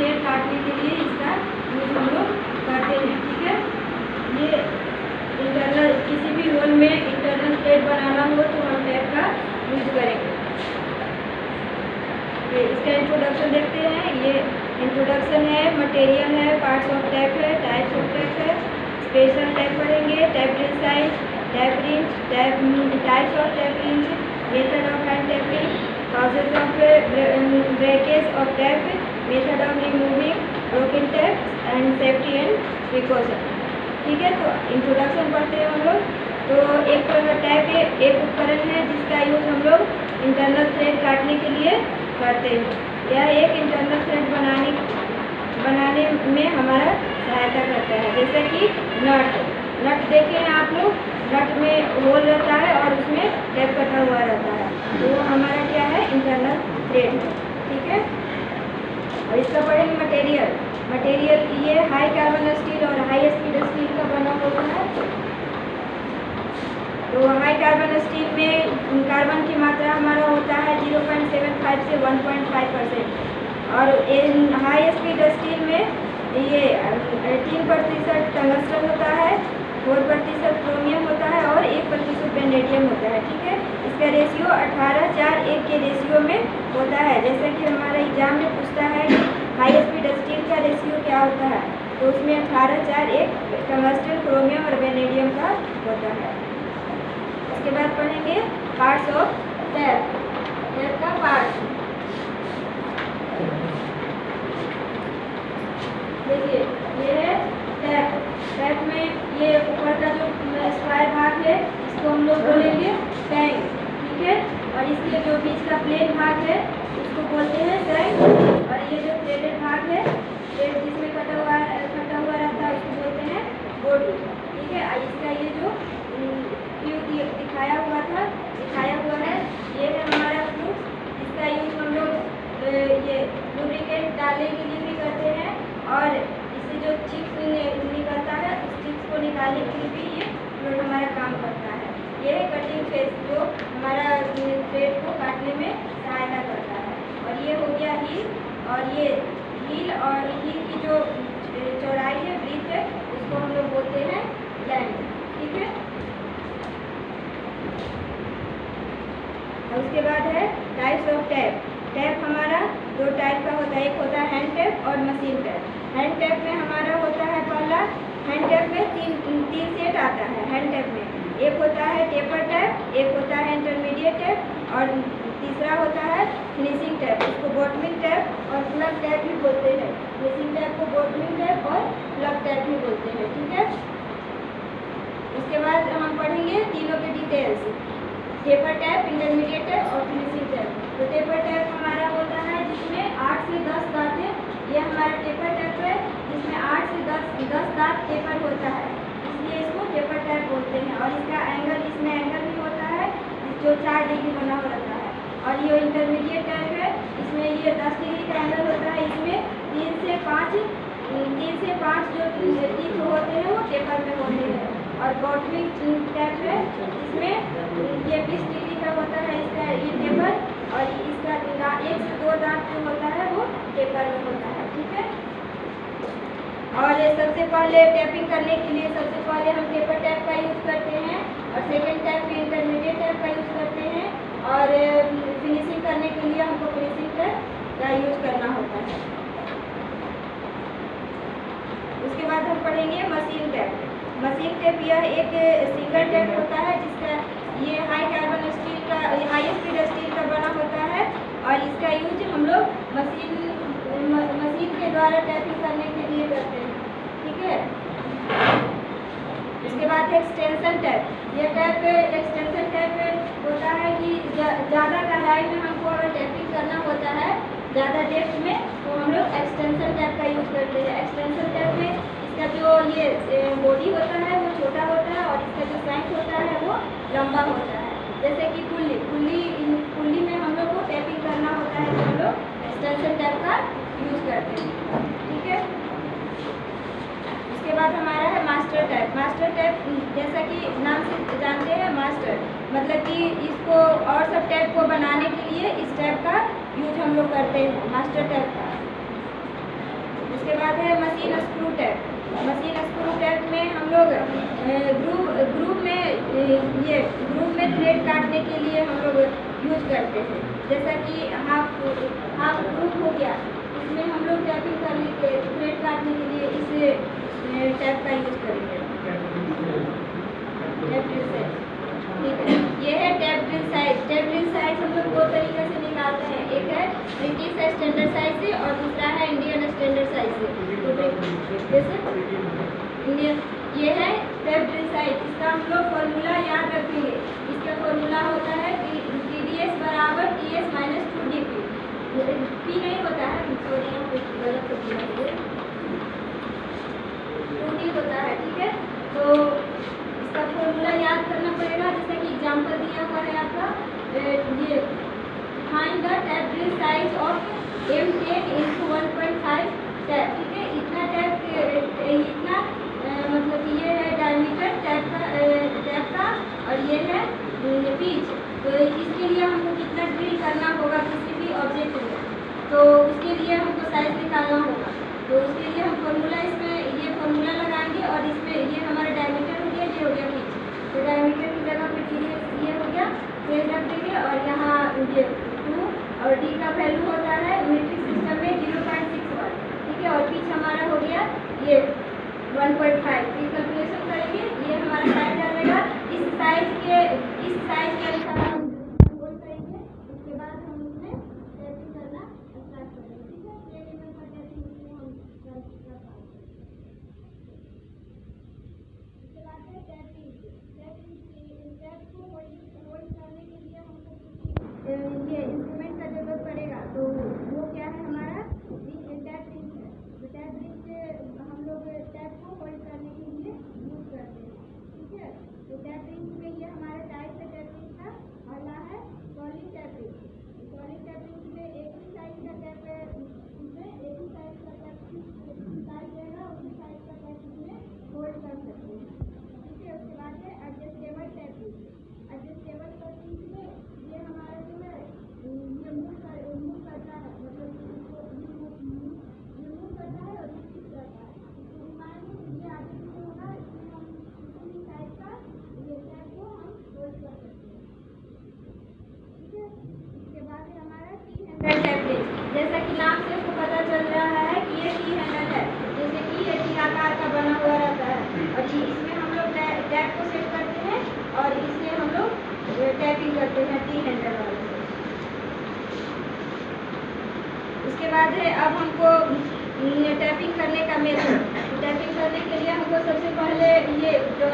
Thread काटने के लिए इसका यूज हम लोग करते हैं। ठीक है, ये इंटरनल किसी भी होल में इंटरनल थ्रेड बनाना हो तो हम टैप का यूज करेंगे। इसका इंट्रोडक्शन देखते हैं। ये इंट्रोडक्शन है, मटेरियल है, पार्ट्स ऑफ टैप है, टाइप्स ऑफ टैप है, स्पेशल टैप पढ़ेंगे, tap design, tap wrench, types of tap wrench, method of hand tapping, causes of breakage of tap, method of removing broken tap and safety and precaution. ठीक है, तो introduction पढ़ते हैं हम लोग। तो एक टैप एक उपकरण है जिसका यूज हम लोग इंटरनल थ्रेड काटने के लिए करते हैं। यह एक इंटरनल थ्रेड बनाने में हमारा सहायता करता है। जैसे कि नट देखे हैं आप लोग, नट में होल रहता है और उसमें टैप कटा हुआ रहता है, तो वो हमारा क्या है, इंटरनल थ्रेड है। ठीक है, और इसका पढ़ेंगे मटेरियल ये हाई कार्बन स्टील और हाई स्पीड स्टील का बना होता है। तो हाई कार्बन स्टील में कार्बन की मात्रा हमारा होता है 0.75 से 1.5%, और इन हाई स्पीड स्टील में ये 3% टंगस्टन होता है, 4% क्रोमियम होता है और 1% वेनेडियम होता है। ठीक है, इसका रेशियो 18:4:1 के रेशियो में होता है। जैसे कि हमारा एग्जाम में पूछता है कि हाई स्पीड स्टील का रेशियो क्या होता है, तो उसमें 18:4:1 टंगस्टन, क्रोमियम और वेनेडियम का होता है। इसके बाद पढ़ेंगे पार्ट्स ऑफ टैप का पार्ट। देखिए ये है टैप में ये ऊपर का जो स्क्वायर भाग है इसको हम लोग बोलेंगे टैंक। ठीक है, और इसके जो बीच का प्लेन भाग है उसको बोलते हैं टैंक, और ये जो थ्रेडेड भाग है, थ्रेड जिसमें कटा हुआ रहता है उसको बोलते हैं बॉडी। ठीक है, और इसका ये जो दिखाया हुआ है ये है हमारा फ्लूइड। इसका यूज हम लोग ये लुब्रिकेंट डालने के लिए भी करते हैं, और इससे जो चिप्स निकलता है उस चिप्स को निकालने के लिए भी ये फ्लूइड हमारा काम करता है। ये है कटिंग फेस जो हमारा थ्रेड को काटने में सहायता करता है। और ये हो गया हील, और ये हील की जो चौड़ाई है, ब्रीथ है, उसको हम लोग बोलते हैं लेंथ। ठीक है, और उसके बाद है टाइप्स ऑफ टैप हमारा दो टाइप का होता है, एक होता है हैंड टैप और मशीन टैप। हैंड टैप में हमारा होता है पहला, हैंड टैप में तीन सेट आता है। हैंड टैप में एक होता है टेपर टैप, एक होता है इंटरमीडिएट टैप और तीसरा होता है फिनिशिंग टैप। इसको बॉटमिंग टैप और प्लग टैप भी बोलते हैं। फिनिशिंग टैप को बॉटमिंग टैप और प्लग टैप भी बोलते हैं। ठीक है, उसके बाद हम पढ़ेंगे तीनों के details, taper tap, intermediate tap और फिनिशिंग टैप। तो टेपर टैप हमारा होता है जिसमें 8 से 10 दांत है। ये हमारा टेपर टैप है जिसमें 8 से 10 दांत टेपर होता है, इसलिए इसको टेपर टैप बोलते हैं। और इसका इसमें एंगल भी होता है जो 4 डिग्री बना हुआ रहता है। और ये इंटरमीडिएट टैप है, इसमें ये 10 डिग्री का एंगल होता है। इसमें 3 से 5 जो टीथ होते हैं वो टेपर में होते हैं। और बॉटमिंग टैप है इसमें ये 20 डिग्री का होता है इसका ये टेपर, और इसका 1 से 2 दांत जो होता है वो टेपर में होता है। ठीक है, और सबसे पहले टैपिंग करने के लिए सबसे पहले हम टेपर टैप का यूज़ करते हैं, और सेकेंड टैप में इंटरमीडिएट टैप का यूज़ करते हैं, और फिनिशिंग करने के लिए हमको फिनिशिंग टैप का यूज़ करना होता है। उसके बाद हम पढ़ेंगे मशीन टैप। मशीन टैप यह एक सिंगल टैप होता है जिसका ये हाई कार्बन स्टील का, हाई स्पीड स्टील का बना होता है, और इसका यूज हम लोग मशीन के द्वारा टैपिंग करने के लिए करते हैं। ठीक है, इसके बाद एक्सटेंशन टैप। यह टैप एक्सटेंशन टैप होता है कि ज़्यादा गहराई में हमको अगर टैपिंग करना होता है, ज़्यादा डेप्थ में, तो हम लोग एक्सटेंशन टैप का यूज़ करते हैं। एक्सटेंशन टैप में इसका जो ये बॉडी होता है वो छोटा होता है, और इसका जो साइज होता है वो लंबा होता है। जैसे कि पुल्ली में हम लोग को टैपिंग करना होता है तो हम लोग एक्सटेंशन टैप का यूज़ करते हैं। ठीक है, उसके बाद हमारा है मास्टर टैप। मास्टर टैप जैसा कि नाम से जानते हैं, मास्टर मतलब कि इसको और सब टैप को बनाने के लिए इस टैप का यूज हम लोग करते हैं, मास्टर टैप का। उसके बाद है machine screw tap. Machine screw tap में हम लोग ग्रुप में थ्रेड काटने के लिए हम लोग यूज करते हैं। जैसा कि हाफ ग्रुप हो गया, इसमें हम लोग टैपिंग करने के थ्रेड काटने के लिए इस टैप का यूज करेंगे। टैप ड्रिल साइज, ठीक है। ये है tap drill size. Tap drill size हम लोग दो तरीके से निकालते हैं, एक है ब्रिटिश स्टैंडर्ड साइज से और दूसरा है इंडियन स्टैंडर्ड साइज से। जैसे इंडियन, ये है टैप ड्रिल साइज। इसका हम लोग फॉर्मूला याद रखेंगे। इसका फॉर्मूला होता है TDS बराबर TS माइनस 2DP। पी नहीं होता है, सॉरी यहाँ पे गलत हो गया, 2D होता है, ठीक है। तो इसका फॉर्मूला याद करना पड़ेगा। जैसे कि एग्जांपल दिया हुआ है आपका, ये find the tap drill size of M10 × 1.5 tap, ठीक है। इतना टैप, इतना मतलब ये है डायमीटर टैप का और ये है पिच। तो इसके लिए हमको कितना ड्रिल करना होगा किसी भी ऑब्जेक्ट में, तो उसके लिए हमको साइज निकालना होगा। तो उसके लिए हम फॉर्मूला, इसमें ये फॉर्मूला लगाएंगे और इसमें ये हमारा डायमीटर हो गया, ये हो गया पिच। तो डायमीटर की जगह पे TDS ये हो गया, फिर रख देंगे और यहाँ ये 2 और D का वैल्यू होता है मीट्रिक सिस्टम में 0.61, ठीक है। और पिच हमारा हो गया ये 1.5। कैलकुलेशन करेंगे, ये हमारा साइज आ जाएगा। इस साइज के अनुसार हम होल्ड करेंगे। उसके बाद हम उसमें टैपिंग करना स्टार्ट करेंगे, ठीक है। ये लेवल पर टैपिंग इसमें हम उसके बाद है टैपिंग को होल्ड करने के लिए हमको ये इंस्ट्रूमेंट का जरूरत पड़ेगा। तो वो क्या है हमारा टैप रिंच है। तो टैप रिंच हम लोग टैप को होल्ड करने के लिए यूज करते हैं, ठीक है। तो टैप रिंच में ये हमारे टाइप का टैप रिंच था, अगला है solid tap wrench. Solid tap wrench में एक ही साइज का टैप है, इसमें एक ही साइज का टैप साइज रहेगा, उसी साइज का टैप इसमें होल्ड कर सकते हैं, ठीक है। उसके बाद है adjustable tap wrench. Adjustable tap wrench में ये हमारा जो है ये मूव करता है, मतलब ये मूव करता है और फिक्स रहता है। इसको घुमाएंगे ये आगे पीछे होगा, इसमें हम किसी भी साइज का ये टैप को हम होल्ड कर सकते हैं, ठीक है। इसके बाद है हमारा टी हैंडल टैप रिंच। जैसा कि नाम से आपको पता चल रहा है कि ये टी हैंडल है, जैसे कि ये टी आकार का बना हुआ रहता है और इसमें हम लोग टैप को सेट करते हैं और इससे हम लोग टैपिंग करते हैं टी हैंडल वाले से। उसके बाद है अब हमको टैपिंग करने का मेथड। टैपिंग करने के लिए हमको सबसे पहले ये जो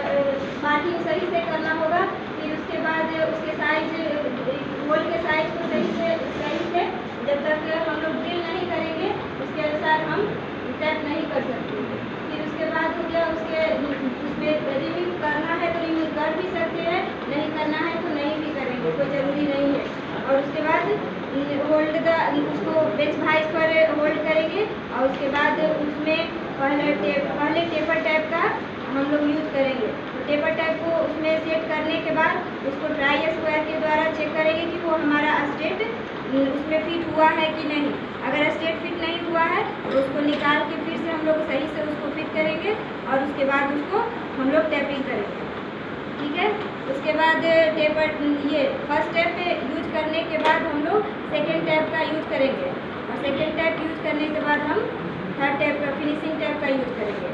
मार्किंग सही से करना होगा। फिर उसके बाद उसके साइज, होल के साइज को सही से जब तक हम लोग ड्रिल नहीं करेंगे उसके अनुसार हम टैप नहीं कर सकते। फिर उसके बाद हो गया उसमें रिमूव करना है तो रिमूव कर भी सकते हैं, नहीं करना है तो नहीं भी करेंगे, कोई ज़रूरी नहीं है। और उसके बाद उसको बेंच भाइस पर होल्ड करेंगे और उसके बाद उसमें पहले टेपर टैप का हम लोग यूज करेंगे। तो टेपर टैप को उसमें सेट करने के बाद उसको ट्राई स्क्वायर के द्वारा चेक करेंगे कि वो हमारा स्ट्रेट उसमें फिट हुआ है कि नहीं। अगर स्ट्रेट फिट नहीं हुआ है तो उसको निकाल के फिर से हम लोग सही से उसको फिट करेंगे और उसके बाद उसको हम लोग टैपिंग करेंगे, ठीक है। उसके बाद टेपर ये फर्स्ट टैप यूज करने के बाद हम लोग सेकेंड टैप का यूज करेंगे और सेकेंड टैप यूज करने के बाद हम थर्ड टैप का, फिनिशिंग टैप का यूज करेंगे,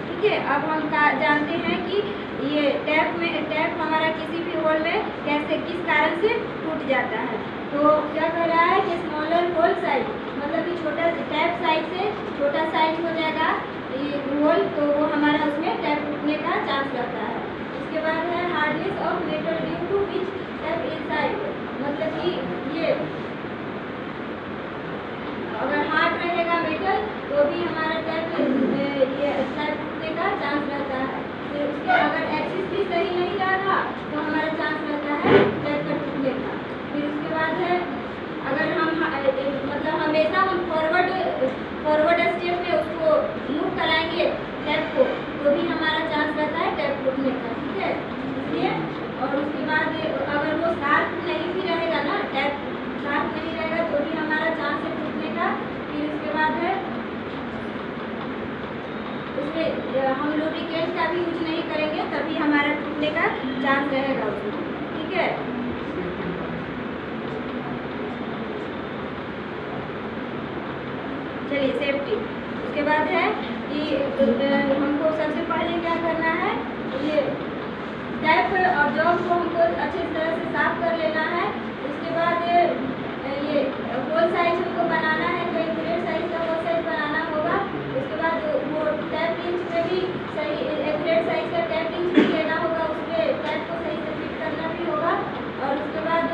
ठीक है। अब हम जानते हैं कि ये टैप हमारा किसी भी होल में कैसे किस कारण से टूट जाता है। तो क्या कर रहा है कि स्मॉलर होल साइज, मतलब कि छोटा टैप साइज से छोटा साइज हो जाएगा ये होल, तो वो हमारा उसमें टैप टूटने का चांस रहता है। उसके बाद है hardness of metal due to which tap inside, मतलब कि ये अगर हार्ड रहेगा मेटल तो भी हमारा टैप टूटने का चांस रहता है। फिर उसके अगर एक्सिस भी सही नहीं रहेगा तो हमारा चांस रहता है टैप का टूटने का। फिर उसके बाद है अगर हम मतलब हमेशा हम फॉरवर्ड स्टेप में उसको मूव कराएंगे टैप को तो भी हमारा चांस रहता है टैप टूटने का, ठीक है। इसलिए और उसके बाद अगर वो शार्प नहीं भी रहेगा ना, टैप शार्प नहीं रहेगा तो भी हमारा चांस है टूटने का। फिर उसके बाद है टूटने का चांस रहेगा उसमें, ठीक है। चलिए सेफ्टी, उसके बाद है कि हमको सबसे पहले क्या करना है, ये टैप और जॉब को हमको अच्छी तरह से साफ कर लेना है। उसके बाद ये होल साइज हमको बनाना है, तो एक्यूरेट साइज का होल साइज बनाना होगा। उसके बाद वो टैप इंच में भी सही एक्यूरेट साइज का टैप इंच भी लेना होगा, उसमें टैप को सही से फिट करना भी होगा। और उसके बाद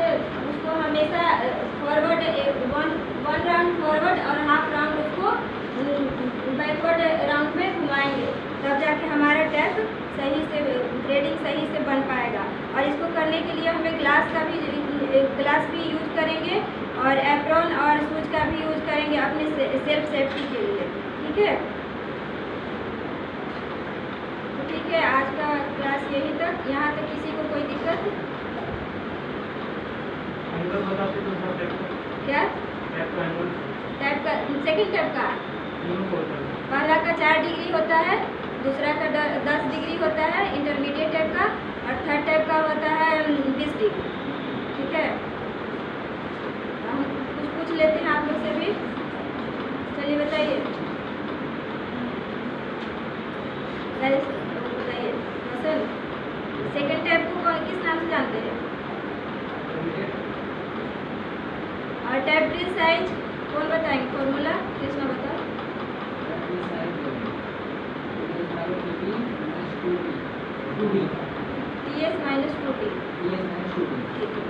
उसको हमेशा फॉरवर्ड वन राउंड फॉरवर्ड और हाफ राउंड उसको बैकवर्ड राउंड में घुमाएंगे, तब जाके हमारा टैप सही से थ्रेडिंग सही से बन पाएगा। और इसको करने के लिए हमें ग्लास भी यूज करेंगे और एप्रॉन और शूज का भी यूज करेंगे अपने सेल्फ सेफ्टी के लिए, ठीक है। तो ठीक है, आज का क्लास यही तक, यहाँ तक किसी को कोई दिक्कत? क्या टैप का सेकंड टैप का पहला का 4 डिग्री होता है, दूसरा का 10 डिग्री होता है इंटरमीडिएट टाइप का, और थर्ड टाइप का होता है 20 डिग्री, ठीक है। हम कुछ पूछ लेते हैं आप लोग से भी, चलिए बताइए बताइए हसन, सेकंड टाइप को किस नाम से जानते हैं? और टैप ड्रिल साइज कौन बताएंगे फॉर्मूला? कृष्णा बताओ। TS - 2T, ठीक है।